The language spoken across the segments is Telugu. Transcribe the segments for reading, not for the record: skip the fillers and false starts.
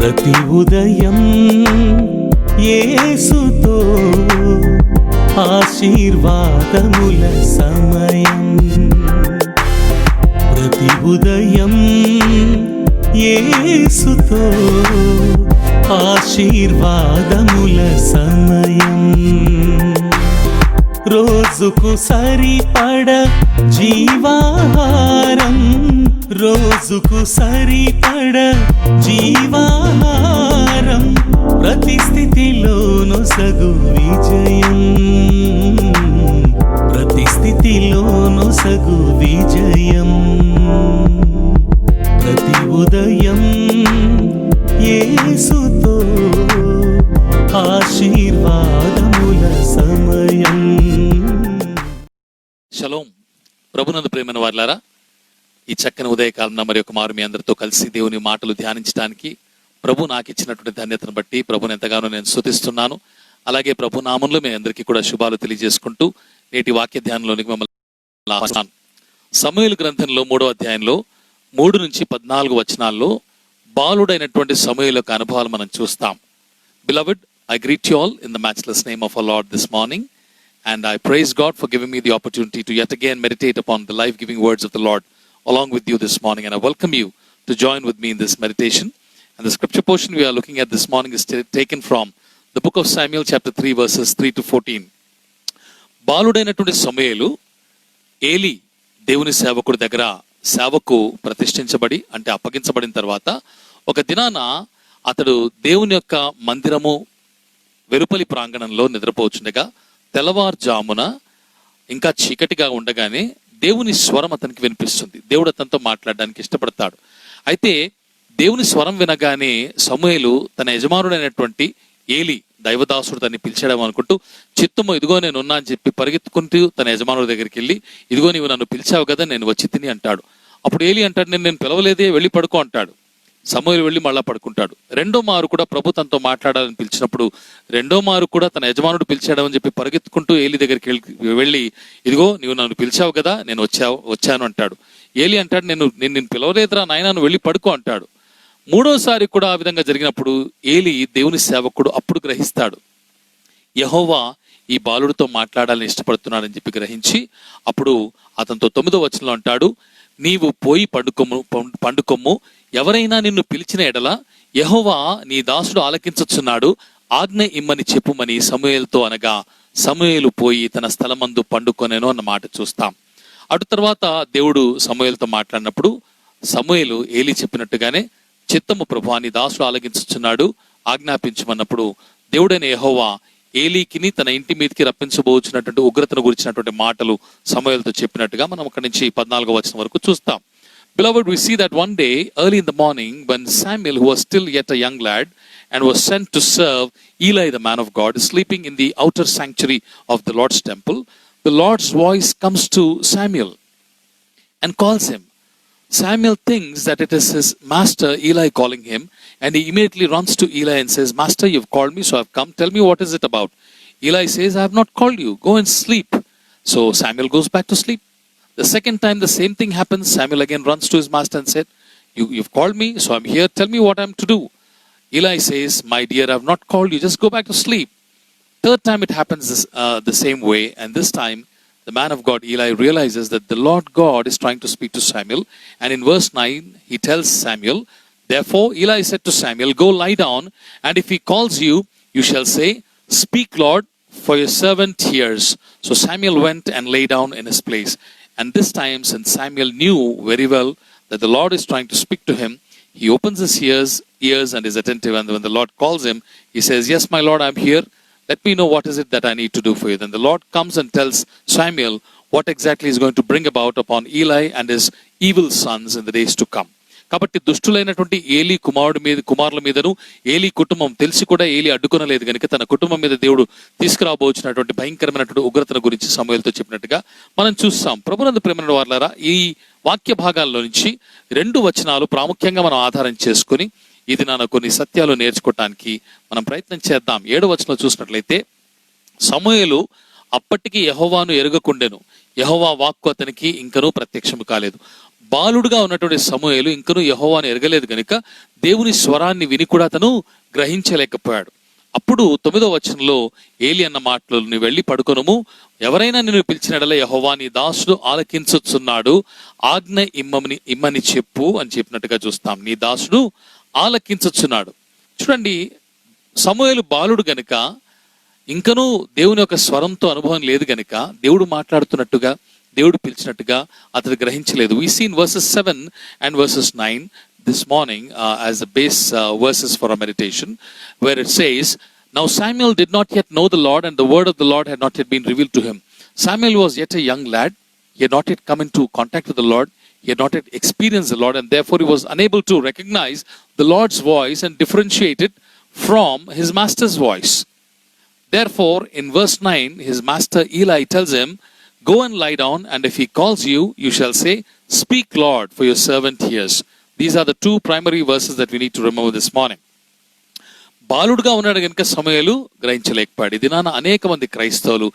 ప్రతి ఉదయం యేసుతో ఆశీర్వాదముల సమయం. ప్రతి ఉదయం యేసుతో ఆశీర్వాదముల సమయం. రోజుకు సరిపడ జీవాహారం, రోజుకు సరిపడ జీవాహారం, ప్రతి స్థితిలోను సగు విజయం, ప్రతి స్థితిలోను సగు విజయం. ప్రతి ఉదయం యేసుతో ఆశీర్వాదముల సమయం. షలోం. ప్రభునందు ప్రేమైన వారులారా, ఈ చక్కని ఉదయకాలంలో మరి ఒక మారు మీ అందరితో కలిసి దేవుని మాటలు ధ్యానించడానికి ప్రభు నాకు ఇచ్చినటువంటి ధన్యతను బట్టి ప్రభుని ఎంతగానో నేను స్తుతిస్తున్నాను. అలాగే ప్రభు నామంలో మీ అందరికీ కూడా శుభాలు తెలియజేసుకుంటూ నేటి వాక్య ధ్యానంలోనికి మిమ్మల్ని సమూయేలు గ్రంథంలో 3వ అధ్యాయంలో 3 నుంచి 14 వచనాల్లో బాలుడైనటువంటి సమూయేలు యొక్క అనుభవాలు మనం చూస్తాం. Beloved, I greet you all in the matchless name of our Lord this morning, and I praise God for giving me the opportunity to yet again meditate upon the life-giving words of the Lord along with you this morning, and I welcome you to join with me in this meditation. And the scripture portion we are looking at this morning is taken from the book of Samuel chapter 3 verses 3 to 14. బాలుడైనటువంటి సమూయేలు ఏలీ దేవుని సేవకుడి దగ్గర సేవకు ప్రతిష్ఠించబడి అంటే అప్పగించబడిన తర్వాత ఒక దినాన అతడు దేవుని యొక్క మందిరము వెలుపలి ప్రాంగణంలో నిద్రపోచుండగా తెల్లవారుజామున ఇంకా చీకటిగా ఉండగానే దేవుని స్వరం అతనికి వినిపిస్తుంది. దేవుడు అతనితో మాట్లాడడానికి ఇష్టపడతాడు. అయితే దేవుని స్వరం వినగానే సమూయేలు తన యజమానుడైనటువంటి ఏలీ దైవదాసుడు తన్ని పిలిచాడేమో అనుకుంటూ చిత్తము ఇదిగో నేను ఉన్నా అని చెప్పి పరిగెత్తుకుంటూ తన యజమానుడి దగ్గరికి వెళ్ళి ఇదిగో నీవు నన్ను పిలిచావు కదా నేను వచ్చి తిని అంటాడు. అప్పుడు ఏలీ అంటాడు నేను పిలవలేదే వెళ్ళి పడుకో అంటాడు. సమూయేలు వెళ్ళి మళ్ళా పడుకుంటాడు. రెండో మారు కూడా ప్రభు తనతో మాట్లాడాలని పిలిచినప్పుడు రెండో మారు కూడా తన యజమానుడు పిలిచాడని చెప్పి పరిగెత్తుకుంటూ ఏలీ దగ్గరికి వెళ్ళి ఇదిగో నీవు నన్ను పిలిచావు కదా నేను వచ్చాను అంటాడు. ఏలీ అంటాడు నేను పిలవలేదురా నాయనా నువ్వు వెళ్ళి పడుకో అంటాడు. మూడోసారి కూడా ఆ విధంగా జరిగినప్పుడు ఏలీ దేవుని సేవకుడు అప్పుడు గ్రహిస్తాడు యెహోవా ఈ బాలుడితో మాట్లాడాలని ఇష్టపడుతున్నాడని చెప్పి గ్రహించి అప్పుడు అతనితో 9వ వచనంలో అంటాడు, నీవు పోయి పండుకొమ్ము, ఎవరైనా నిన్ను పిలిచిన ఎడల యెహోవా నీ దాసుడు ఆలకించుచున్నాడు, ఆజ్ఞ ఇమ్మని చెప్పుమని సమూయేలుతో అనగా సమూయేలు పోయి తన స్థలమందు పండుకొనెను అన్న మాట చూస్తాం. అటు తర్వాత దేవుడు సమూయేలుతో మాట్లాడినప్పుడు సమూయేలు ఏలీ చెప్పినట్టుగానే చిత్తము ప్రభువా నీ దాసుడు ఆలకించుచున్నాడు ఆజ్ఞాపించమన్నప్పుడు దేవుడైన యెహోవా ఏలీకిని తన ఇంటి మీదకి రప్పించబోచున్నటువంటి ఉగ్రతను గురించినటువంటి మాటలు సమూయేలుతో చెప్పినట్టుగా మనం అక్కడి నుంచి 14వ వచనం వరకు చూస్తాం. Beloved, we see that one day early in the morning when Samuel, who was still yet a young lad and was sent to serve Eli the man of God, is sleeping in the outer sanctuary of the Lord's temple, the Lord's voice comes to Samuel and calls him. Samuel thinks that it is his master Eli calling him, and he immediately runs to Eli and says, Master, you've called me, so I've come. Tell me what is it about. Eli says, I have not called you. Go and sleep. So Samuel goes back to sleep. The second time the same thing happens. Samuel again runs to his master and said, You've called me, so I'm here. Tell me what I'm to do. Eli says, My dear, I've not called you. Just go back to sleep. Third time it happens the same way, and this time the man of God, Eli, realizes that the Lord God is trying to speak to Samuel. And in verse 9, he tells Samuel, Therefore Eli said to Samuel, Go lie down, and if he calls you, you shall say, Speak, Lord, for your servant hears. So Samuel went and lay down in his place. And this time, since Samuel knew very well that the Lord is trying to speak to him, he opens his ears and is attentive. And when the Lord calls him, he says, Yes, my Lord, I'm here. Let me know what is it that I need to do for you. Then the Lord comes and tells Samuel what exactly is going to bring about upon Eli and his evil sons in the days to come. కాబట్టి దుష్టులైనటువంటి ఏలీ కుమారుల మీదను ఏలీ కుటుంబం తెలిసి కూడా ఏలీ అడ్డుకొనలేదు కనుక తన కుటుంబం మీద దేవుడు తీసుకురాబోచినటువంటి భయంకరమైనటువంటి ఉగ్రతను గురించి సమూయేలుతో చెప్పినట్టుగా మనం చూస్తాం. ప్రభునందు ప్రేమైన వారులారా, ఈ వాక్య భాగాల్లో నుంచి 2 వచనాలు ప్రాముఖ్యంగా మనం ఆధారం చేసుకుని ఇది నాన్న కొన్ని సత్యాలు నేర్చుకోవటానికి మనం ప్రయత్నం చేద్దాం. 7వ వచనంలో చూసినట్లయితే సమూయేలు అప్పటికి యెహోవాను ఎరుగకుండెను. యెహోవా వాక్కు అతనికి ఇంకనూ ప్రత్యక్షము కాలేదు. బాలుడుగా ఉన్నటువంటి సమూయేలు ఇంకనూ యెహోవాను ఎరగలేదు గనుక దేవుని స్వరాన్ని విని కూడా అతను గ్రహించలేకపోయాడు. అప్పుడు 9వ వచనంలో ఏలి అన్న మాటలు, నువ్వు వెళ్ళి పడుకొనుము, ఎవరైనా నిన్ను పిలిచినడల యెహోవా నీ దాసుడు ఆలకించుచున్నాడు, ఆజ్ఞ ఇమ్మని చెప్పు అని చెప్పినట్టుగా చూస్తాం. నీ దాసుడు ఆలకించుచున్నాడు. చూడండి, సమూయేలు బాలుడు గనుక ఇంకనూ దేవుని యొక్క స్వరంతో అనుభవం లేదు గనుక దేవుడు మాట్లాడుతున్నట్టుగా, దేవుడు పిలిచినట్టుగా అతడు గ్రహించలేదు. We see in verses 7 and verses 9 this morning as the base verses for our meditation, where it says, Now Samuel did not yet know the Lord, and the word of the Lord had not yet been revealed to him. Samuel was yet a young lad. He had not yet come into contact with the Lord. He had not yet experienced the Lord, and therefore he was unable to recognize the Lord's voice and differentiate it from his master's voice. Therefore, in verse 9, his master Eli tells him, Go and lie down, and if he calls you, you shall say, Speak, Lord, for your servant hears. These are the two primary verses that we need to remember this morning. బాలుడుగా ఉన్నాడు కనుక సమూయేలు గ్రహించలేకపోయాడు. ఇది నాన్న అనేక మంది క్రైస్తవులు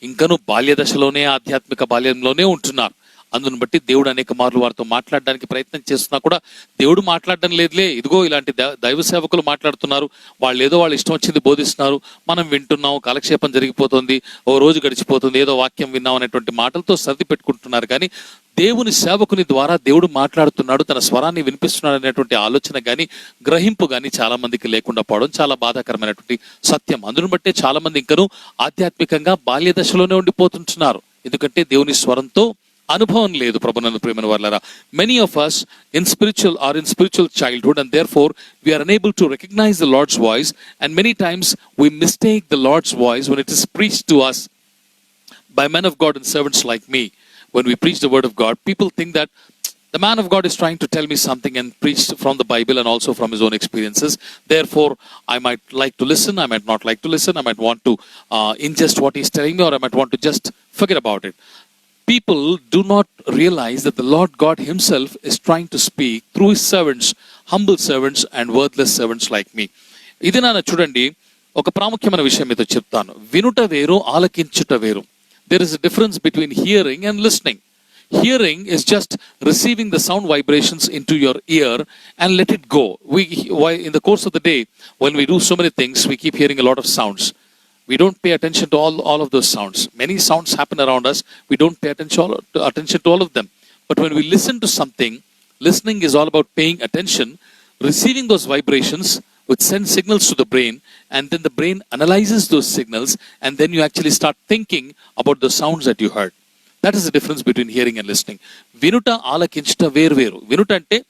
ఇంకనూ బాల్య దశలోనే, ఆధ్యాత్మిక బాల్యంలోనే ఉంటున్నారు. అందును బట్టి దేవుడు అనేక మార్లు వారితో మాట్లాడడానికి ప్రయత్నం చేస్తున్నా కూడా దేవుడు మాట్లాడడం లేదులే, ఇదిగో ఇలాంటి దైవ సేవకులు మాట్లాడుతున్నారు, వాళ్ళు ఏదో వాళ్ళు ఇష్టం వచ్చింది బోధిస్తున్నారు, మనం వింటున్నాం, కాలక్షేపం జరిగిపోతుంది, ఓ రోజు గడిచిపోతుంది, ఏదో వాక్యం విన్నాం అనేటువంటి మాటలతో సర్ది పెట్టుకుంటున్నారు. కానీ దేవుని సేవకుని ద్వారా దేవుడు మాట్లాడుతున్నాడు, తన స్వరాన్ని వినిపిస్తున్నాడు అనేటువంటి ఆలోచన కానీ, గ్రహింపు కానీ చాలా మందికి లేకుండా పోవడం చాలా బాధాకరమైనటువంటి సత్యం. అందును బట్టే చాలా మంది ఇంకనూ ఆధ్యాత్మికంగా బాల్య దశలోనే ఉండిపోతుంటున్నారు, ఎందుకంటే దేవుని స్వరంతో అనుభవం లేదు. ప్రభునందు ప్రియమైన వారలారా, many of us in spiritual childhood, and therefore we are unable to recognize the Lord's voice, and many times we mistake the Lord's voice when it is preached to us by men of God and servants like me. When we preach the word of God, people think that the man of God is trying to tell me something and preached from the Bible and also from his own experiences. Therefore, I might like to listen, I might not like to listen, I might want to ingest what he's telling me, or I might want to just forget about it. People do not realize that the Lord God himself is trying to speak through his servants, humble servants and worthless servants like me. ఇది నాన్న చూడండి, ఒక ప్రాముఖ్యమైన విషయం మీతో చెప్తాను. వినుట వేరు, ఆలకించుట వేరు. There is a difference between hearing and listening. Hearing is just receiving the sound vibrations into your ear and let it go. In the course of the day, when we do so many things, we keep hearing a lot of sounds. We don't pay attention to all of those sounds. Many sounds happen around us. We don't pay attention to all of them. But when we listen to something, listening is all about paying attention, receiving those vibrations, which send signals to the brain, and then the brain analyzes those signals, and then you actually start thinking about the sounds that you heard. That is the difference between hearing and listening. Vinuta alakinchta veru. Vinuta ante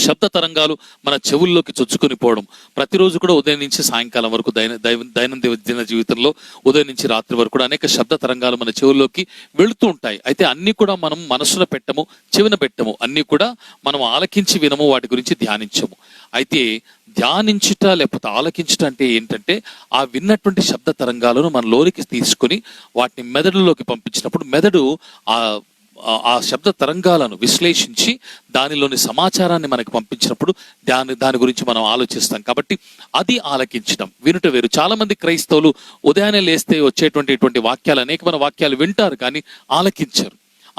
శబ్ద తరంగాలు మన చెవుల్లోకి చొచ్చుకొని పోవడం. ప్రతిరోజు కూడా ఉదయం నుంచి సాయంకాలం వరకు దైనందిన జీవితంలో ఉదయం నుంచి రాత్రి వరకు కూడా అనేక శబ్ద తరంగాలు మన చెవుల్లోకి వెళుతూ ఉంటాయి. అయితే అన్ని కూడా మనం మనసులో పెట్టము, చెవిన పెట్టము, అన్ని కూడా మనం ఆలకించి వినము, వాటి గురించి ధ్యానించము. అయితే ధ్యానించుట లేకపోతే ఆలకించుట అంటే ఏంటంటే, ఆ విన్నటువంటి శబ్ద తరంగాలను మన లోనికి తీసుకొని వాటిని మెదడులోకి పంపించినప్పుడు మెదడు ఆ శబ్ద తరంగాలను విశ్లేషించి దానిలోని సమాచారాన్ని మనకు పంపించినప్పుడు దాని గురించి మనం ఆలోచిస్తాం. కాబట్టి అది ఆలకించడం, వినుట వేరు. చాలా మంది క్రైస్తవులు ఉదయాన్నే లేస్తే వచ్చేటువంటి వాక్యాలు, అనేకమైన వాక్యాలు వింటారు కానీ ఆలకించరు.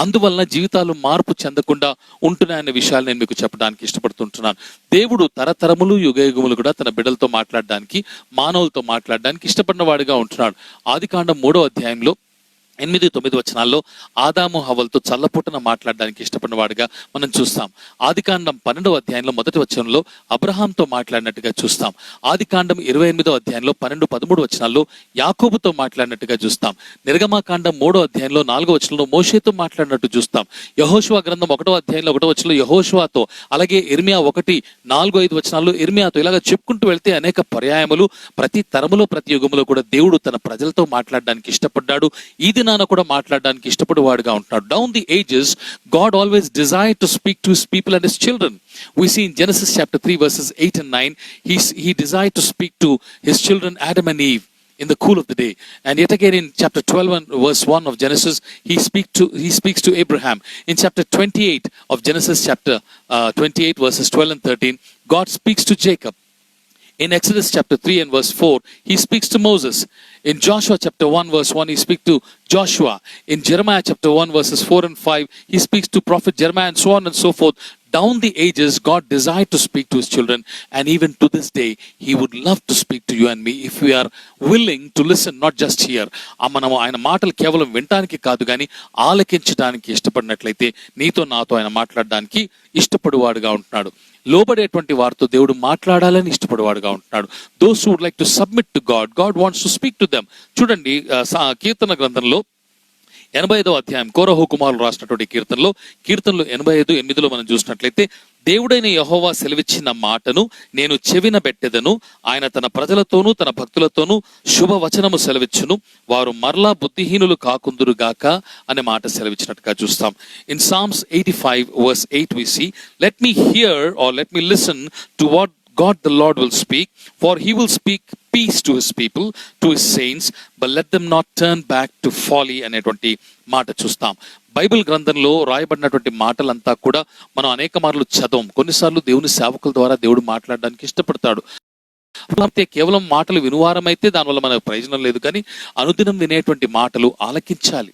అందువలన జీవితాలు మార్పు చెందకుండా ఉంటున్నాయన్న విషయాలు నేను మీకు చెప్పడానికి ఇష్టపడుతుంటున్నాను. దేవుడు తరతరములు యుగయుగములు కూడా తన బిడ్డలతో మాట్లాడడానికి, మానవులతో మాట్లాడడానికి ఇష్టపడిన వాడిగా ఉంటున్నాడు. ఆదికాండం 3వ అధ్యాయంలో 8-9 వచనాల్లో ఆదాము హవ్వలతో చల్లపుటన మాట్లాడడానికి ఇష్టపడిన వాడిగా మనం చూస్తాం. ఆదికాండం 12వ అధ్యాయంలో 1వ వచనంలో అబ్రహాంతో మాట్లాడినట్టుగా చూస్తాం. ఆదికాండం 28వ అధ్యాయంలో 12-13 వచనాల్లో యాకోబుతో మాట్లాడినట్టుగా చూస్తాం. నిర్గమాకాండం 3వ అధ్యాయంలో 4వ వచనంలో మోషేతో మాట్లాడినట్టు చూస్తాం. యెహోషువ గ్రంథం 1వ అధ్యాయంలో 1వ వచనంలో యెహోషువతో, అలాగే ఇర్మియా 1:4-5 వచనాల్లో ఇర్మియాతో, ఇలాగ చెప్పుకుంటూ వెళ్తే అనేక పర్యాయములు ప్రతి తరములో ప్రతి యుగములో కూడా దేవుడు తన ప్రజలతో మాట్లాడడానికి ఇష్టపడ్డాడు. ఇది నాన్న కూడా మాట్లాడడానికి ఇష్టపడేవాడుగా ఉంటున్నాడు. Down the ages, God always desired to speak to his people and his children. We see in Genesis chapter 3 verses 8 and 9, he desired to speak to his children Adam and Eve in the cool of the day. And yet again in chapter 12 and verse 1 of Genesis, he speaks to Abraham. In chapter 28 of Genesis chapter 28 verses 12 and 13, God speaks to Jacob. In Exodus chapter 3 and verse 4, he speaks to Moses. In Joshua chapter 1 verse 1, he speaks to Joshua. In Jeremiah chapter 1 verses 4 and 5, he speaks to prophet Jeremiah, and so on and so forth. Down the ages, God desired to speak to his children, and even to this day, he would love to speak to you and me if we are willing to listen, not just hear. మనము ఆయన మాటలు కేవలం వినటానికి కాదు కానీ ఆలకించడానికి ఇష్టపడినట్లయితే నీతో నాతో ఆయన మాట్లాడడానికి ఇష్టపడువాడుగా ఉంటున్నాడు. లోబడేటువంటి వారితో దేవుడు మాట్లాడాలని ఇష్టపడేవాడుగా ఉంటున్నాడు. Those would like to submit to God, God wants to speak to them. చూడండి, కీర్తన గ్రంథంలో 85వ అధ్యాయం కోరహు కుమారులు రాసినటువంటి కీర్తనలో 85:8 మనం చూసినట్లయితే, దేవుడైన యెహోవా సెలవిచ్చిన మాటను నేను చెవిన బెట్టెదను, ఆయన తన ప్రజలతోనూ తన భక్తులతోనూ శుభవచనము సెలవిచ్చును, వారు మరలా బుద్ధిహీనులు కాకుందురు గాక అనే మాట సెలవిచ్చినట్టుగా చూస్తాం. In Psalms 85 verse 8 we see, let me hear or let me listen to what God the Lord will speak, for he will speak peace to his people, to his saints, but let them not turn back to folly అనేటువంటి మాట చూస్తాం. బైబిల్ గ్రంథంలో రాయబడినటువంటి మాటలంతా కూడా మనం అనేక మార్లు చదవం. కొన్నిసార్లు దేవుని సేవకుల ద్వారా దేవుడు మాట్లాడడానికి ఇష్టపడతాడు. కేవలం మాటలు వినువారమైతే దానివల్ల మనకు ప్రయోజనం లేదు, కానీ అనుదినం వినేటువంటి మాటలు ఆలకించాలి.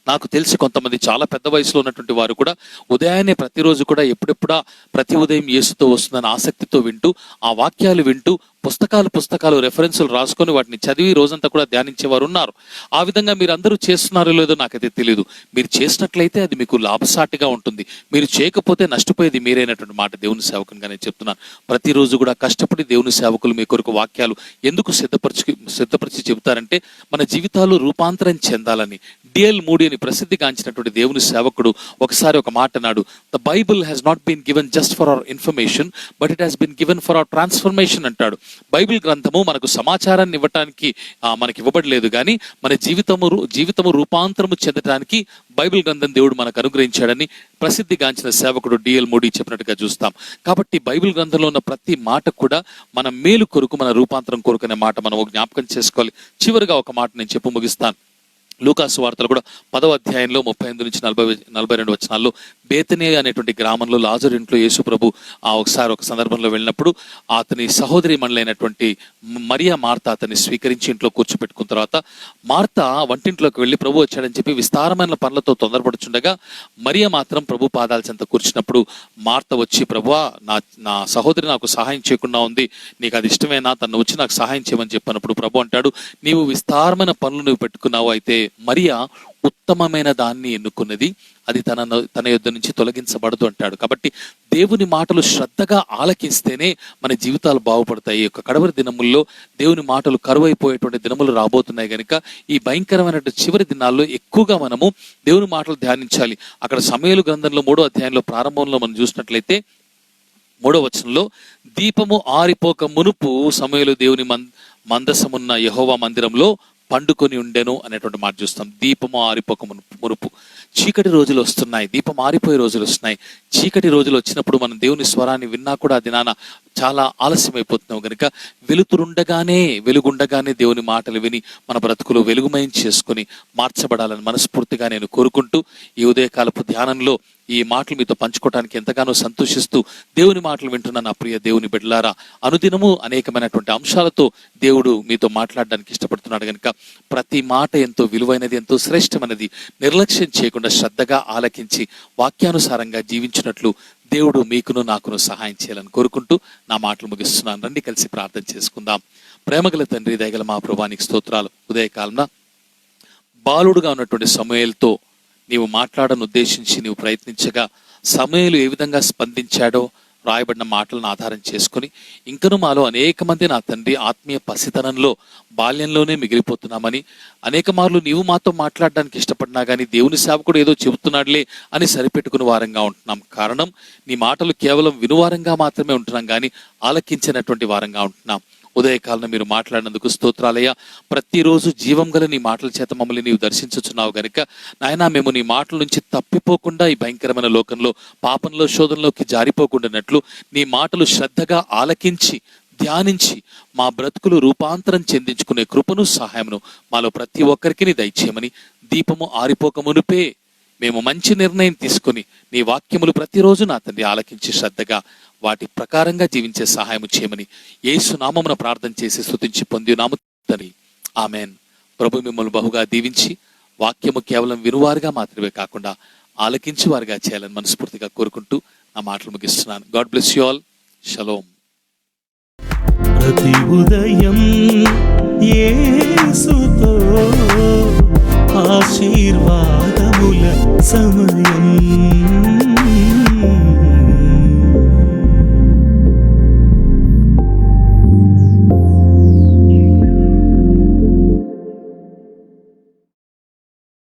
నాకు తెలిసి కొంతమంది చాలా పెద్ద వయసులో ఉన్నటువంటి వారు కూడా ఉదయాన్నే ప్రతిరోజు కూడా ఎప్పుడెప్పుడా ప్రతి ఉదయం యేసుతో వస్తుందని ఆసక్తితో వింటూ, ఆ వాక్యాలు వింటూ పుస్తకాలు రెఫరెన్సులు రాసుకొని వాటిని చదివి రోజంతా కూడా ధ్యానించేవారు ఉన్నారు. ఆ విధంగా మీరు అందరూ చేస్తున్నారో లేదో నాకైతే తెలియదు. మీరు చేసినట్లయితే అది మీకు లాభసాటిగా ఉంటుంది. మీరు చేయకపోతే నష్టపోయేది మీరైనటువంటి మాట దేవుని సేవకునిగా నేను చెప్తున్నాను. ప్రతిరోజు కూడా కష్టపడి దేవుని సేవకులు మీ కొరకు వాక్యాలు ఎందుకు సిద్ధపరిచి చెబుతారంటే, మన జీవితాలు రూపాంతరం చెందాలని. డిఎల్ మూడీ అని ప్రసిద్ధిగాంచినటువంటి దేవుని సేవకుడు ఒకసారి ఒక మాట అన్నాడు, the Bible has not been given just for our information, but it has been given for our transformation అంటాడు. బైబిల్ గ్రంథము మనకు సమాచారాన్ని ఇవ్వటానికి మనకి ఇవ్వబడలేదు, కానీ మన జీవితము రూపాంతరము చెందడానికి బైబిల్ గ్రంథం దేవుడు మనకు అనుగ్రహించాడని ప్రసిద్ధిగాంచిన సేవకుడు డిఎల్ మూడీ చెప్పినట్టుగా చూస్తాం. కాబట్టి బైబిల్ గ్రంథంలో ఉన్న ప్రతి మాట కూడా మన మేలు కొరకు, మన రూపాంతరం కొరకు అనే మాట మనం జ్ఞాపకం చేసుకోవాలి. చివరిగా ఒక మాట నేను చెప్పి ముగిస్తాను. లూకాసు వార్తలు కూడా 10వ అధ్యాయంలో 38 నుంచి 42 వచనాల్లో బేతనియా అనేటువంటి గ్రామంలో లాజరు ఇంట్లో యేసు ప్రభు ఒకసారి ఒక సందర్భంలో వెళ్ళినప్పుడు అతని సహోదరి మండలైనటువంటి మరియా మార్త అతన్ని స్వీకరించి ఇంట్లో కూర్చోపెట్టుకున్న తర్వాత మార్త వంటింట్లోకి వెళ్ళి ప్రభు వచ్చాడని చెప్పి విస్తారమైన పనులతో తొందరపడుచుండగా మరియా మాత్రం ప్రభు పాదాల చెంత కూర్చున్నప్పుడు మార్త వచ్చి, ప్రభువా, నా సహోదరి నాకు సహాయం చేయకుండా ఉంది, నీకు అది ఇష్టమేనా, తను వచ్చి నాకు సహాయం చేయమని చెప్పినప్పుడు ప్రభు అంటాడు, నీవు విస్తారమైన పనులు నువ్వు పెట్టుకున్నావు, అయితే మరియా ఉత్తమమైన దాన్ని ఎన్నుకున్నది, అది తన యొద్ద నుంచి తొలగించబడదు అంటాడు. కాబట్టి దేవుని మాటలు శ్రద్ధగా ఆలకిస్తేనే మన జీవితాలు బాగుపడతాయి. యొక్క కడవరి దినముల్లో దేవుని మాటలు కరువైపోయేటువంటి దినములు రాబోతున్నాయి కనుక ఈ భయంకరమైన చివరి దినాల్లో ఎక్కువగా మనము దేవుని మాటలు ధ్యానించాలి. అక్కడ సమూయేలు గ్రంథంలో 3వ అధ్యాయంలో ప్రారంభంలో మనం చూసినట్లయితే 3వ వచనంలో, దీపము ఆరిపోక మునుపు సమూయేలు దేవుని మందసమున్న యెహోవా మందిరంలో పండుకొని ఉండెను అనేటువంటి మాట చూస్తాం. దీపము ఆరిపోక మునుపు. చీకటి రోజులు వస్తున్నాయి, దీపం ఆరిపోయే రోజులు వస్తున్నాయి. చీకటి రోజులు వచ్చినప్పుడు మనం దేవుని స్వరాన్ని విన్నా కూడా అది చాలా ఆలస్యమైపోతున్నాం కనుక వెలుగుండగానే దేవుని మాటలు విని మన బ్రతుకులు వెలుగుమయం చేసుకుని మార్చబడాలని మనస్ఫూర్తిగా నేను కోరుకుంటూ ఈ ఉదయకాలపు ధ్యానంలో ఈ మాటలు మీతో పంచుకోవడానికి ఎంతగానో సంతోషిస్తూ దేవుని మాటలు వింటున్న నా ప్రియ దేవుని బిడ్డలారా, అనుదినము అనేకమైనటువంటి అంశాలతో దేవుడు మీతో మాట్లాడడానికి ఇష్టపడుతున్నాడు కనుక ప్రతి మాట ఎంతో విలువైనది, ఎంతో శ్రేష్టమైనది. నిర్లక్ష్యం చేయకుండా శ్రద్ధగా ఆలకించి వాక్యానుసారంగా జీవించినట్లు దేవుడు మీకును నాకును సహాయం చేయాలని కోరుకుంటూ నా మాటలు ముగిస్తున్నాను. రండి కలిసి ప్రార్థన చేసుకుందాం. ప్రేమగల తండ్రి, దయగల మా ప్రభువానికి స్తోత్రాలు. ఉదయకాలంలో బాలుడుగా ఉన్నటువంటి సమూయేలుతో నీవు మాట్లాడను ఉద్దేశించి నీవు ప్రయత్నించగా సమూయేలు ఏ విధంగా స్పందించాడో రాయబడిన మాటలను ఆధారం చేసుకుని ఇంకను మాలో అనేక మంది నా తండ్రి ఆత్మీయ పసితనంలో బాల్యంలోనే మిగిలిపోతున్నామని, అనేక మార్లు నీవు మాతో మాట్లాడడానికి ఇష్టపడినా కానీ దేవుని సేవకుడు ఏదో చెబుతున్నాడులే అని సరిపెట్టుకుని వారంగా ఉంటున్నాం. కారణం, నీ మాటలు కేవలం వినువారంగా మాత్రమే ఉంటున్నాం కానీ ఆలకించినటువంటి వారంగా ఉంటున్నాం. ఉదయకాలంలో మీరు మాట్లాడినందుకు స్తోత్రాలయ్యా. ప్రతిరోజు జీవం గల నీ మాటల చేత మమ్మల్ని నీవు దర్శించుచున్నావు గనుక నాయనా, మేము నీ మాటల నుంచి తప్పిపోకుండా ఈ భయంకరమైన లోకంలో పాపంలో శోధనలోకి జారిపోకుండానట్లు నీ మాటలు శ్రద్ధగా ఆలకించి ధ్యానించి మా బ్రతుకులు రూపాంతరం చెందించుకునే కృపను సహాయమును మాలో ప్రతి ఒక్కరికి నీ దయచేయమని, దీపము ఆరిపోక మునుపే మేము మంచి నిర్ణయం తీసుకుని నీ వాక్యములు ప్రతిరోజు నా తండ్రి ఆలకించి శ్రద్ధగా వాటి ప్రకారంగా జీవించే సహాయం చేయమని యేసు నామమున ప్రార్థన చేసి స్తుతించి పొంది నాము తండ్రి, ఆమెన్. ప్రభు మిమ్మల్ని బహుగా దీవించి వాక్యము కేవలం వినువారుగా మాత్రమే కాకుండా ఆలకించి వారుగా చేయాలని మనస్ఫూర్తిగా కోరుకుంటూ నా మాటలు ముగిస్తున్నాను. God bless you all. Shalom. ప్రతి ఉదయం యేసుతో ఆశీర్వాదముల సమయం.